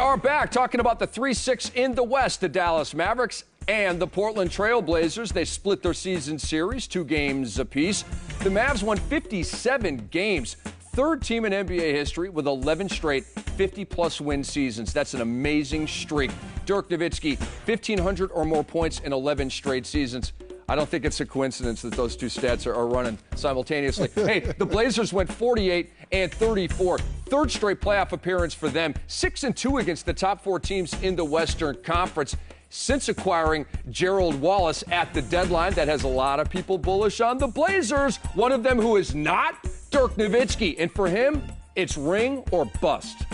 are back talking about the 3-6 in the West, the Dallas Mavericks and the Portland Trail Blazers. They split their season series, 2 games apiece. The Mavs won 57 games, third team in NBA history with 11 straight 50-plus win seasons. That's an amazing streak. Dirk Nowitzki, 1,500 or more points in 11 straight seasons. I don't think it's a coincidence that those two stats are running simultaneously. Hey, the Blazers went 48 and 34. Third straight playoff appearance for them. 6-2 against the top 4 teams in the Western Conference. Since acquiring Gerald Wallace at the deadline, that has a lot of people bullish on the Blazers. One of them who is not, Dirk Nowitzki. And for him, it's ring or bust.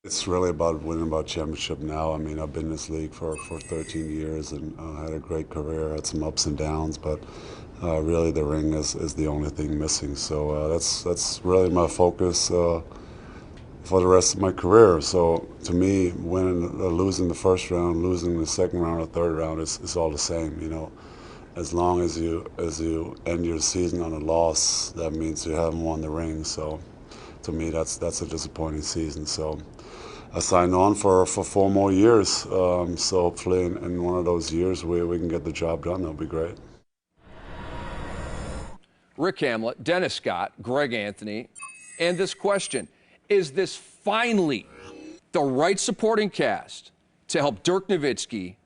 It's really about winning about championship now. I mean, I've been in this league for 13 years and had a great career, had some ups and downs, but really the ring is the only thing missing. So that's really my focus for the rest of my career. So to me, winning, losing the first round, losing the second round or third round is all the same, you know. As long as you end your season on a loss, that means you haven't won the ring. So to me, that's a disappointing season. So I signed on for 4 more years. So hopefully in one of those years we can get the job done. That'll be great. Rick Hamlet, Dennis Scott, Greg Anthony, and this question. Is this finally the right supporting cast to help Dirk Nowitzki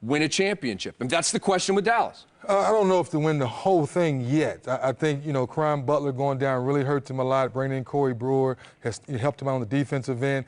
win a championship? And that's the question with Dallas. I don't know if to win the whole thing yet. I think, Caron Butler going down really hurts him a lot. Bringing in Corey Brewer has helped him out on the defensive end.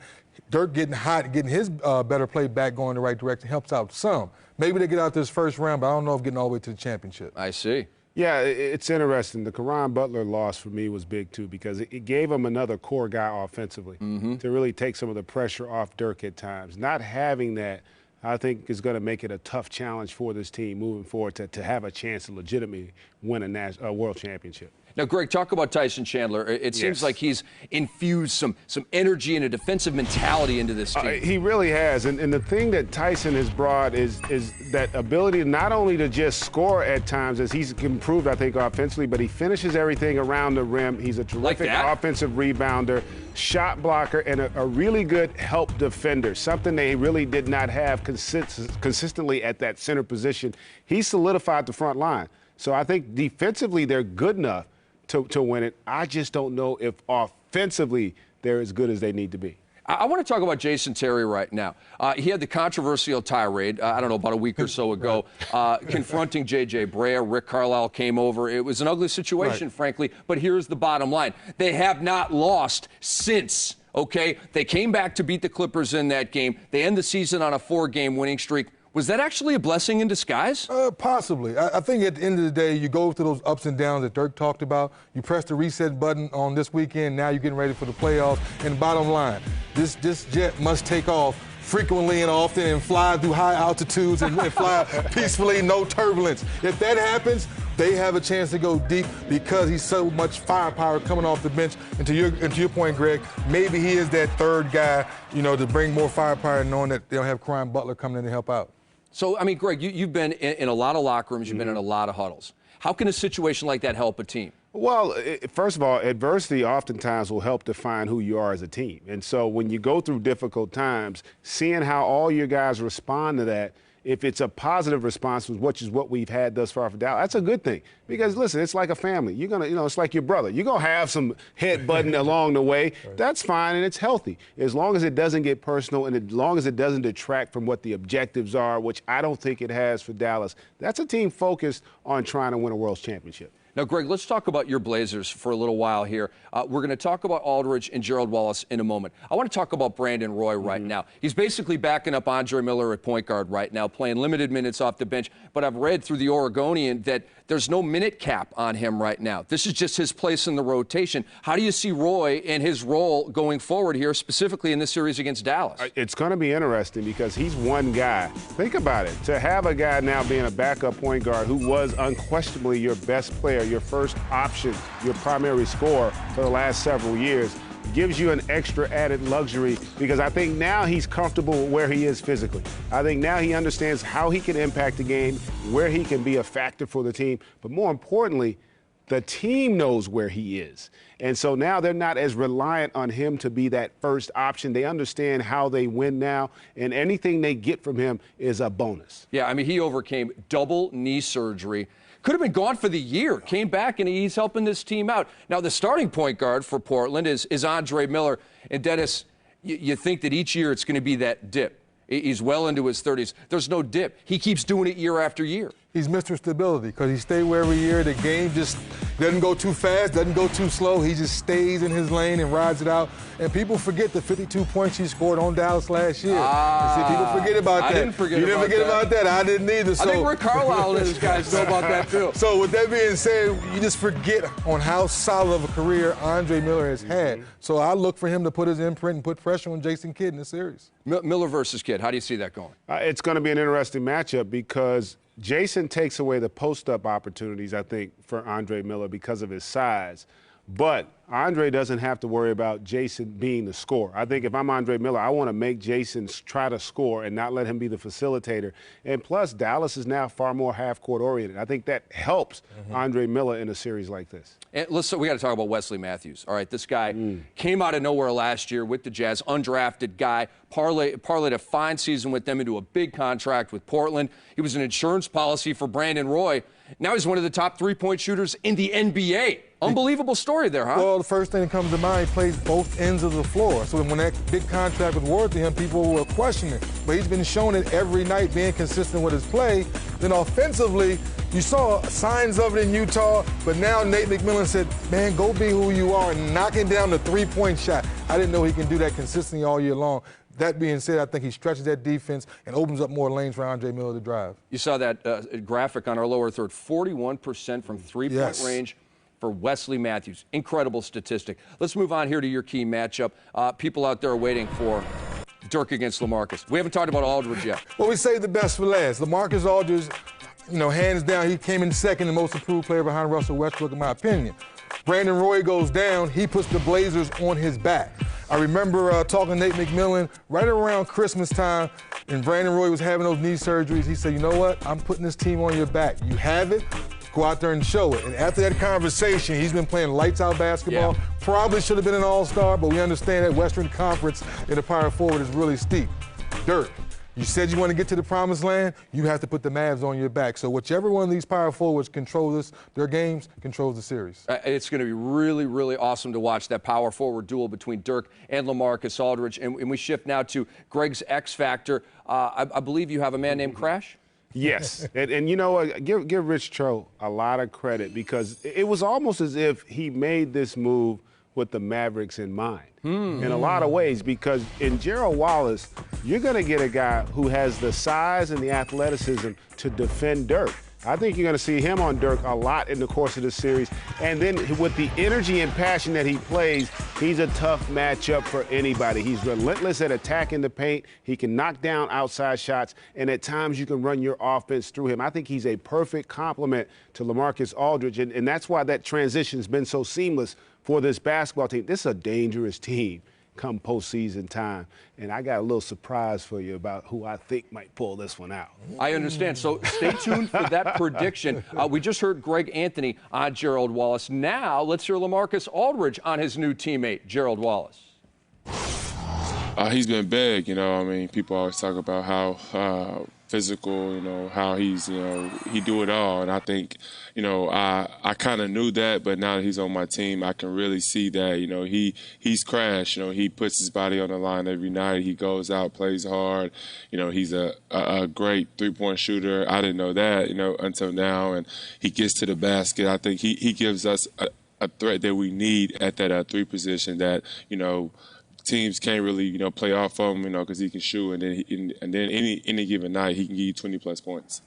Dirk getting hot, getting his better play back going the right direction helps out some. Maybe they get out this first round, but I don't know if getting all the way to the championship. I see. Yeah, it's interesting. The Caron Butler loss for me was big, too, because it gave him another core guy offensively to really take some of the pressure off Dirk at times. Not having that, I think, is going to make it a tough challenge for this team moving forward to have a chance to legitimately win a world championship. Now, Greg, talk about Tyson Chandler. It seems like he's infused some energy and a defensive mentality into this team. He really has. And the thing that Tyson has brought is that ability not only to just score at times, as he's improved, I think, offensively, but he finishes everything around the rim. He's a terrific offensive rebounder, shot blocker, and a really good help defender, something they really did not have consistently at that center position. He solidified the front line. So I think defensively they're good enough to win it. I just don't know if offensively they're as good as they need to be. I want to talk about Jason Terry right now. He had the controversial tirade, I don't know, about a week or so ago, confronting J.J. Brea. Rick Carlisle came over. It was an ugly situation, frankly, but here's the bottom line. They have not lost since, okay? They came back to beat the Clippers in that game. They end the season on a 4-game winning streak. Was that actually a blessing in disguise? Possibly. I think at the end of the day, you go through those ups and downs that Dirk talked about. You press the reset button on this weekend. Now you're getting ready for the playoffs. And bottom line, this jet must take off frequently and often and fly through high altitudes and fly peacefully, no turbulence. If that happens, they have a chance to go deep because he's so much firepower coming off the bench. And to your point, Greg, maybe he is that third guy, to bring more firepower, knowing that they'll have Caron Butler coming in to help out. So, I mean, Greg, you've been in a lot of locker rooms. You've been in a lot of huddles. How can a situation like that help a team? Well, first of all, adversity oftentimes will help define who you are as a team. And so when you go through difficult times, seeing how all your guys respond to that, if it's a positive response, which is what we've had thus far for Dallas, that's a good thing. Because, listen, it's like a family. You're going to, it's like your brother. You're going to have some headbutting along the way. That's fine, and it's healthy. As long as it doesn't get personal and as long as it doesn't detract from what the objectives are, which I don't think it has for Dallas, that's a team focused on trying to win a world championship. Now, Greg, let's talk about your Blazers for a little while here. We're going to talk about Aldridge and Gerald Wallace in a moment. I want to talk about Brandon Roy right now. He's basically backing up Andre Miller at point guard right now, playing limited minutes off the bench. But I've read through the Oregonian that there's no minute cap on him right now. This is just his place in the rotation. How do you see Roy and his role going forward here, specifically in this series against Dallas? It's going to be interesting because he's one guy. Think about it. To have a guy now being a backup point guard who was unquestionably your best player, your first option, your primary scorer for the last several years, gives you an extra added luxury because I think now he's comfortable where he is physically. I think now he understands how he can impact the game, where he can be a factor for the team. But more importantly, The team knows where he is. And so now they're not as reliant on him to be that first option. They understand how they win now, and anything they get from him is a bonus. Yeah, I mean, he overcame double knee surgery. Could have been gone for the year. Came back, and he's helping this team out. Now, the starting point guard for Portland is Andre Miller. And, Dennis, you think that each year it's going to be that dip. He's well into his 30s. There's no dip. He keeps doing it year after year. He's Mr. Stability because he stays where every year. The game just doesn't go too fast, doesn't go too slow. He just stays in his lane and rides it out. And people forget the 52 points he scored on Dallas last year. See, people forget about that. I didn't forget you didn't forget about that. I didn't either. I think Rick Carlisle and his guys know about that, too. So with that being said, you just forget on how solid of a career Andre Miller has had. So I look for him to put his imprint and put pressure on Jason Kidd in the series. Miller versus Kidd, how do you see that going? It's going to be an interesting matchup because Jason takes away the post-up opportunities, I think, for Andre Miller because of his size. But Andre doesn't have to worry about Jason being the scorer. I think if I'm Andre Miller, I want to make Jason try to score and not let him be the facilitator. And plus, Dallas is now far more half-court oriented. I think that helps Andre Miller in a series like this. And listen, we got to talk about Wesley Matthews. All right, this guy came out of nowhere last year with the Jazz, undrafted guy, parlayed a fine season with them into a big contract with Portland. He was an insurance policy for Brandon Roy. Now he's one of the top three-point shooters in the NBA. Unbelievable story there, huh? Well, the first thing that comes to mind, he plays both ends of the floor. So when that big contract was awarded to him, people were questioning it. But he's been shown it every night, being consistent with his play. Then offensively, you saw signs of it in Utah, but now Nate McMillan said, man, go be who you are and knocking down the three-point shot. I didn't know he can do that consistently all year long. That being said, I think he stretches that defense and opens up more lanes for Andre Miller to drive. You saw that graphic on our lower third, 41% from three-point range for Wesley Matthews. Incredible statistic. Let's move on here to your key matchup. People out there are waiting for Dirk against LaMarcus. We haven't talked about Aldridge yet. Well, we saved the best for last. LaMarcus Aldridge, hands down, he came in second, the most improved player behind Russell Westbrook, in my opinion. Brandon Roy goes down, he puts the Blazers on his back. I remember talking to Nate McMillan right around Christmas time, and Brandon Roy was having those knee surgeries. He said, you know what? I'm putting this team on your back. You have it. Go out there and show it. And after that conversation, he's been playing lights-out basketball. Yeah. Probably should have been an all-star, but we understand that Western Conference in the power forward is really steep. Dirk, you said you want to get to the promised land, you have to put the Mavs on your back. So whichever one of these power forwards controls their games, controls the series. It's going to be really, really awesome to watch that power forward duel between Dirk and LaMarcus Aldridge. And we shift now to Greg's X Factor. I believe you have a man named Crash? Yes, and you know what, give Rich Tro a lot of credit because it was almost as if he made this move with the Mavericks in mind in a lot of ways because in Gerald Wallace, you're going to get a guy who has the size and the athleticism to defend Dirk. I think you're going to see him on Dirk a lot in the course of the series. And then with the energy and passion that he plays, he's a tough matchup for anybody. He's relentless at attacking the paint. He can knock down outside shots, and at times you can run your offense through him. I think he's a perfect complement to LaMarcus Aldridge, and that's why that transition's been so seamless for this basketball team. This is a dangerous team come postseason time. And I got a little surprise for you about who I think might pull this one out. I understand. So stay tuned for that prediction. We just heard Greg Anthony on Gerald Wallace. Now let's hear LaMarcus Aldridge on his new teammate, Gerald Wallace. He's been big, people always talk about how physical, how he's, he do it all. And I think, I kind of knew that, but now that he's on my team, I can really see that, he's Crash. He puts his body on the line every night. He goes out, plays hard. He's a great three-point shooter. I didn't know that, until now. And he gets to the basket. I think he gives us a threat that we need at that three position that, teams can't really, play off of him, because he can shoot, and then any given night he can give you 20-plus points.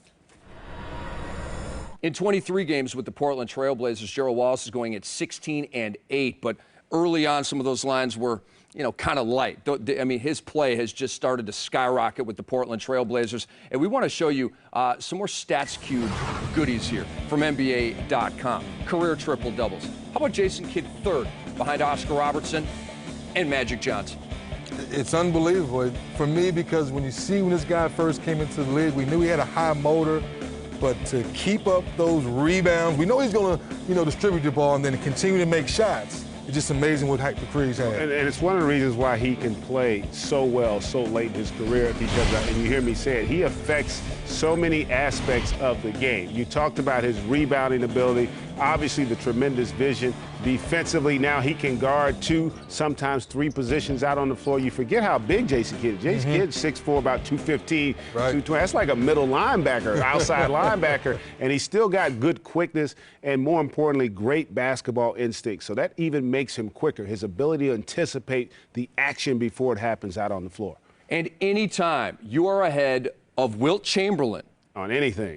In 23 games with the Portland Trail Blazers, Gerald Wallace is going at 16-8, but early on some of those lines were, kind of light. I mean, his play has just started to skyrocket with the Portland Trail Blazers, and we want to show you some more Stats Cube goodies here from NBA.com. Career triple-doubles. How about Jason Kidd third behind Oscar Robertson and Magic Johnson? It's unbelievable for me because when this guy first came into the league, we knew he had a high motor, but to keep up those rebounds, we know he's going to, distribute the ball and then continue to make shots. It's just amazing what type of career he's had. And it's one of the reasons why he can play so well so late in his career because, and you hear me say it, he affects so many aspects of the game. You talked about his rebounding ability, obviously the tremendous vision. Defensively, now he can guard 2, sometimes 3 positions out on the floor. You forget how big Jason Kidd is. Jason Kidd's 6'4", about 215, right. 220. That's like a middle linebacker, outside linebacker, and he's still got good quickness and, more importantly, great basketball instinct. So that even makes him quicker, his ability to anticipate the action before it happens out on the floor. And anytime you are ahead of Wilt Chamberlain On anything.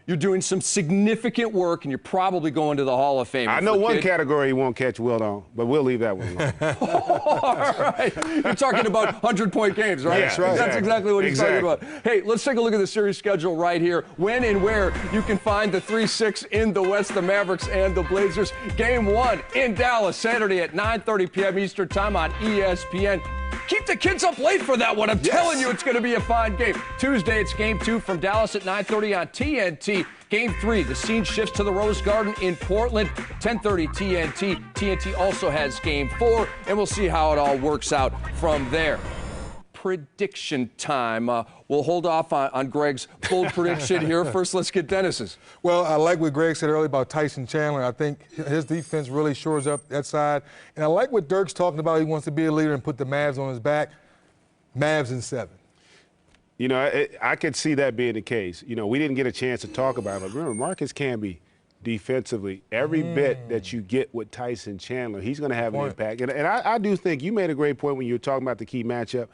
You're doing some significant work, and you're probably going to the Hall of Fame. I know one category he won't catch Wilt on, but we'll leave that one alone. All right. You're talking about 100-point games, right? Yeah, That's right. That's exactly what he's talking about. Hey, let's take a look at the series schedule right here. When and where you can find the 3-6 in the West, the Mavericks and the Blazers. Game 1 in Dallas, Saturday at 9:30 p.m. Eastern Time on ESPN. Keep the kids up late for that one. I'm telling you, it's going to be a fine game. Tuesday, it's Game 2 from Dallas at 9:30 on TNT. Game 3, the scene shifts to the Rose Garden in Portland, 10:30 TNT. TNT also has Game 4, and we'll see how it all works out from there. Prediction time. We'll hold off on Greg's bold prediction here. First, let's get Dennis's. Well, I like what Greg said earlier about Tyson Chandler. I think his defense really shores up that side. And I like what Dirk's talking about. He wants to be a leader and put the Mavs on his back. Mavs in 7. You know, I could see that being the case. You know, we didn't get a chance to talk about it. But remember, Marcus Camby, defensively, every bit that you get with Tyson Chandler, he's going to have an impact. And I do think you made a great point when you were talking about the key matchup.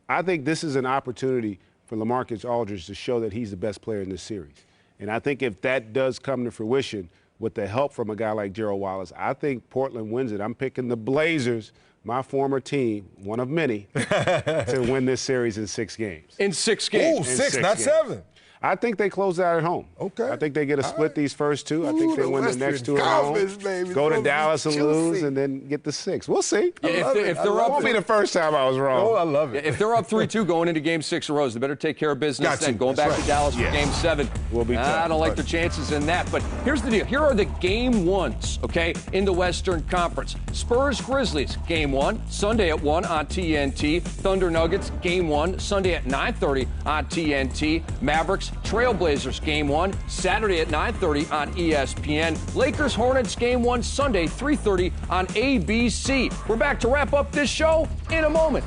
I think this is an opportunity for LaMarcus Aldridge to show that he's the best player in this series. And I think if that does come to fruition with the help from a guy like Gerald Wallace, I think Portland wins it. I'm picking the Blazers, my former team, one of many, to win this series in 6 games. In 6 games. Oh, 6, not 7. I think they close out at home. Okay. I think they get a split these first 2. I think they win the next 2 at home. Baby. Go to Dallas and lose, and then get the 6. We'll see. If they're up, won't be the first time I was wrong. Oh, I love it. If they're up 3-2 going into Game 6 of Rose, they better take care of business then. Going back to Dallas for Game 7. We'll be tough. I don't like their chances in that. But here's the deal. Here are the Game 1s, okay, in the Western Conference. Spurs-Grizzlies, Game 1, Sunday at 1 on TNT. Thunder-Nuggets, Game 1, Sunday at 9:30 on TNT. Mavericks-Trailblazers, Game 1, Saturday at 9:30 on ESPN. Lakers-Hornets, Game 1, Sunday, 3:30 on ABC. We're back to wrap up this show in a moment.